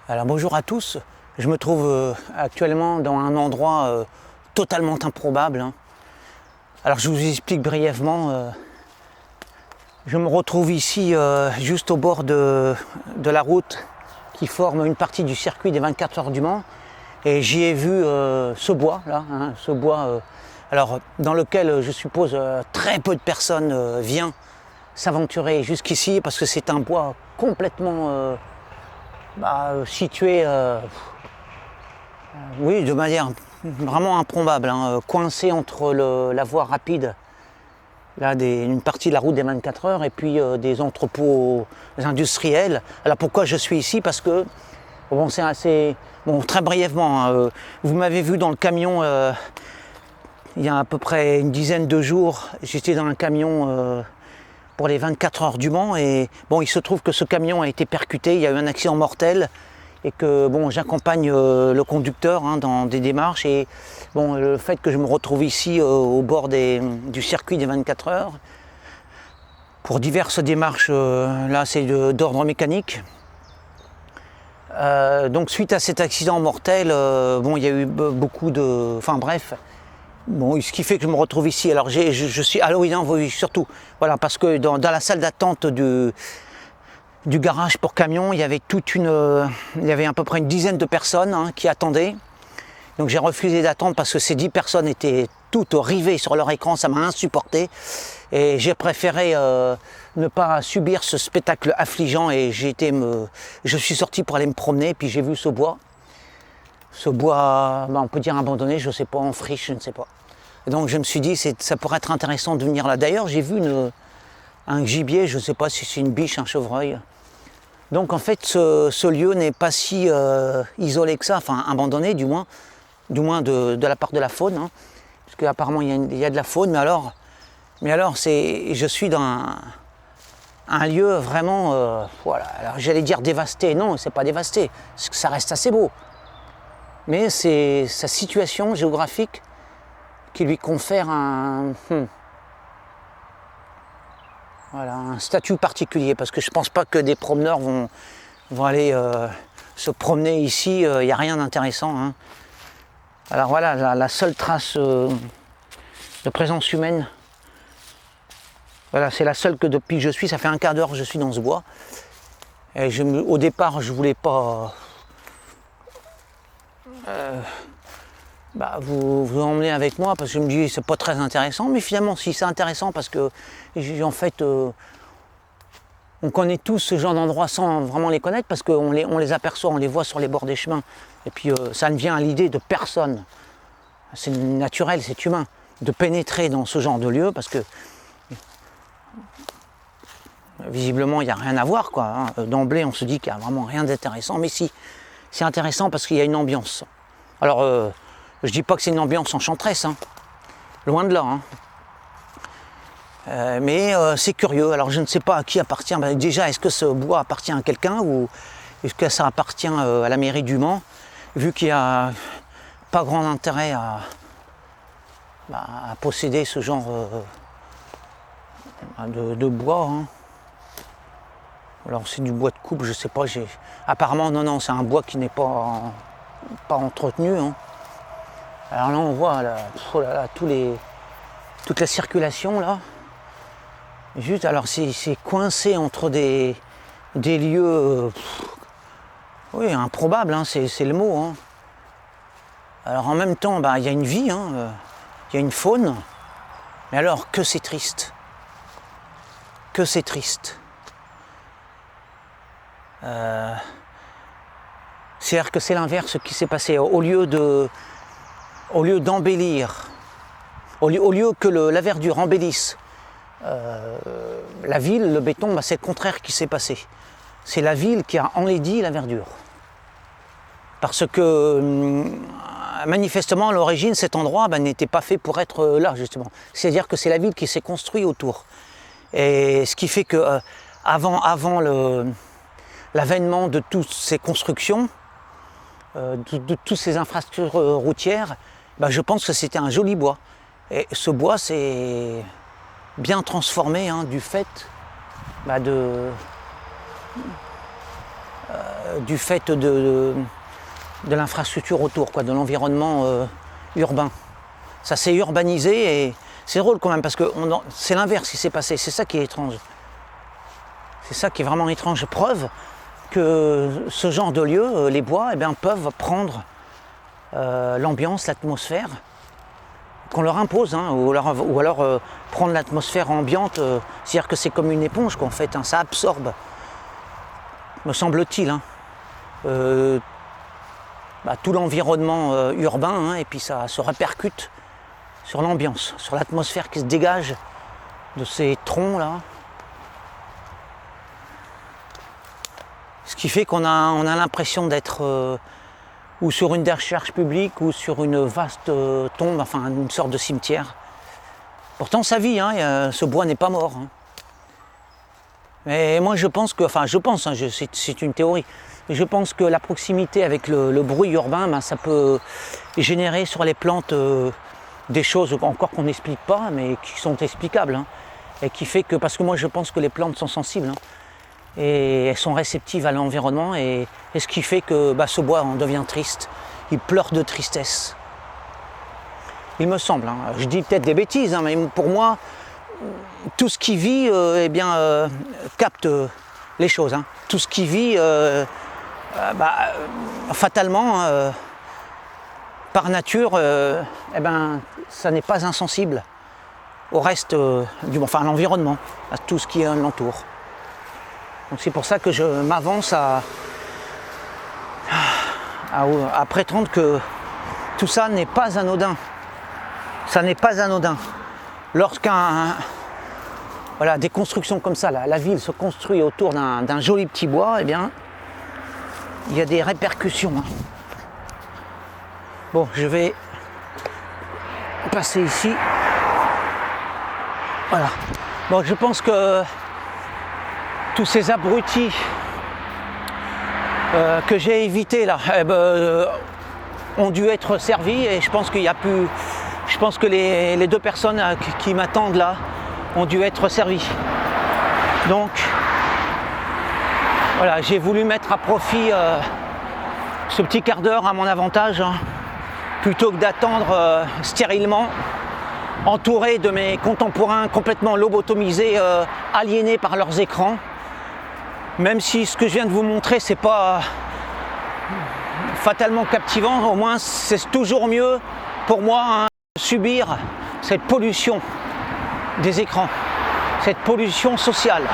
Alors bonjour à tous, je me trouve actuellement dans un endroit totalement improbable. Alors je vous explique brièvement, je me retrouve ici juste au bord de la route qui forme une partie du circuit des 24 heures du Mans et j'y ai vu ce bois là, ce bois alors, dans lequel je suppose très peu de personnes viennent s'aventurer jusqu'ici parce que c'est un bois complètement situé oui, de manière vraiment improbable, coincé entre la voie rapide, là, une partie de la route des 24 heures et puis des entrepôts industriels. Alors pourquoi je suis ici? Parce que, bon, c'est assez... Bon, très brièvement, vous m'avez vu dans le camion il y a à peu près une dizaine de jours, j'étais dans un camion pour les 24 heures du Mans et bon, il se trouve que ce camion a été percuté, il y a eu un accident mortel et que bon, j'accompagne le conducteur dans des démarches et bon, le fait que je me retrouve ici au bord du circuit des 24 heures pour diverses démarches, là c'est d'ordre mécanique. Donc suite à cet accident mortel, bon, il y a eu beaucoup de... Enfin bref, bon, ce qui fait que je me retrouve ici. Alors je suis... Ah oui, non, oui, surtout, voilà, parce que dans la salle d'attente du garage pour camion, il y avait il y avait à peu près une dizaine de personnes qui attendaient. Donc j'ai refusé d'attendre parce que ces 10 personnes étaient toutes rivées sur leur écran, ça m'a insupporté. Et j'ai préféré ne pas subir ce spectacle affligeant et je suis sorti pour aller me promener, puis j'ai vu ce bois. Ce bois, on peut dire abandonné, je ne sais pas, en friche, je ne sais pas. Et donc je me suis dit, ça pourrait être intéressant de venir là. D'ailleurs, j'ai vu un gibier, je ne sais pas si c'est une biche, un chevreuil. Donc en fait, ce lieu n'est pas si isolé que ça, enfin abandonné du moins de la part de la faune, parce qu'apparemment il y a de la faune, mais alors je suis dans un lieu vraiment, voilà, alors j'allais dire dévasté, non, c'est pas dévasté, parce que ça reste assez beau, mais c'est sa situation géographique qui lui confère voilà, un statut particulier, parce que je ne pense pas que des promeneurs vont aller se promener ici, il n'y a rien d'intéressant. Alors voilà, la seule trace de présence humaine, voilà, c'est la seule que depuis que je suis, ça fait un quart d'heure que je suis dans ce bois. Et au départ, je ne voulais pas vous emmener avec moi parce que je me dis c'est pas très intéressant, mais finalement si c'est intéressant parce que en fait on connaît tous ce genre d'endroits sans vraiment les connaître parce qu'on les aperçoit, on les voit sur les bords des chemins et puis ça ne vient à l'idée de personne, c'est naturel, c'est humain de pénétrer dans ce genre de lieu parce que visiblement il n'y a rien à voir quoi, d'emblée on se dit qu'il n'y a vraiment rien d'intéressant, mais si, c'est intéressant parce qu'il y a une ambiance. Alors je dis pas que c'est une ambiance enchanteresse, loin de là. Mais c'est curieux. Alors je ne sais pas à qui appartient. Déjà, est-ce que ce bois appartient à quelqu'un ou est-ce que ça appartient à la mairie du Mans, vu qu'il n'y a pas grand intérêt à posséder ce genre de bois. Alors c'est du bois de coupe, je sais pas. Apparemment non, c'est un bois qui n'est pas entretenu. Alors là on voit oh là là, toute la circulation là. Juste alors c'est coincé entre des lieux oui, improbables, c'est le mot. Alors en même temps il y a une vie, il y a une faune, mais alors que c'est triste. Que c'est triste. C'est-à-dire que c'est l'inverse qui s'est passé. Au lieu d'embellir, au lieu que la verdure embellisse la ville, le béton, c'est le contraire qui s'est passé. C'est la ville qui a enlaidi la verdure. Parce que manifestement à l'origine cet endroit n'était pas fait pour être là justement. C'est-à-dire que c'est la ville qui s'est construite autour. Et ce qui fait que avant l'avènement de toutes ces constructions, de toutes ces infrastructures routières, je pense que c'était un joli bois. Et ce bois s'est bien transformé du fait du fait de l'infrastructure autour, quoi, de l'environnement urbain. Ça s'est urbanisé et c'est drôle quand même parce que c'est l'inverse qui s'est passé, c'est ça qui est étrange. C'est ça qui est vraiment étrange. Preuve que ce genre de lieux, les bois, eh bien, peuvent prendre l'ambiance, l'atmosphère qu'on leur impose, hein, ou alors prendre l'atmosphère ambiante, c'est-à-dire que c'est comme une éponge qu'en fait, hein, ça absorbe, me semble-t-il, hein, tout l'environnement urbain, hein, et puis ça se répercute sur l'ambiance, sur l'atmosphère qui se dégage de ces troncs-là. Ce qui fait qu'on a l'impression d'être ou sur une décharge publique ou sur une vaste tombe, enfin une sorte de cimetière. Pourtant ça vit, hein, ce bois n'est pas mort. Hein. Mais moi je pense que, c'est une théorie, mais je pense que la proximité avec le bruit urbain, ça peut générer sur les plantes des choses encore qu'on n'explique pas, mais qui sont explicables. Hein, et qui fait que, parce que moi je pense que les plantes sont sensibles. Hein, et elles sont réceptives à l'environnement et ce qui fait que ce bois en devient triste, il pleure de tristesse. Il me semble, hein. Je dis peut-être des bêtises, hein, mais pour moi, tout ce qui vit capte les choses. Hein. Tout ce qui vit, fatalement, par nature, ça n'est pas insensible au reste, à l'environnement, à tout ce qui l'entoure. Donc c'est pour ça que je m'avance à prétendre que tout ça n'est pas anodin. Ça n'est pas anodin. Des constructions comme ça, la ville se construit autour d'un joli petit bois, eh bien, il y a des répercussions. Hein. Bon, je vais passer ici. Voilà. Bon, je pense que tous ces abrutis que j'ai évités là, ont dû être servis et je pense qu'il y a plus. Je pense que les deux personnes qui m'attendent là ont dû être servies. Donc voilà, j'ai voulu mettre à profit ce petit quart d'heure à mon avantage, hein, plutôt que d'attendre stérilement, entouré de mes contemporains complètement lobotomisés, aliénés par leurs écrans. Même si ce que je viens de vous montrer, c'est pas fatalement captivant, au moins c'est toujours mieux pour moi, hein, de subir cette pollution des écrans, cette pollution sociale.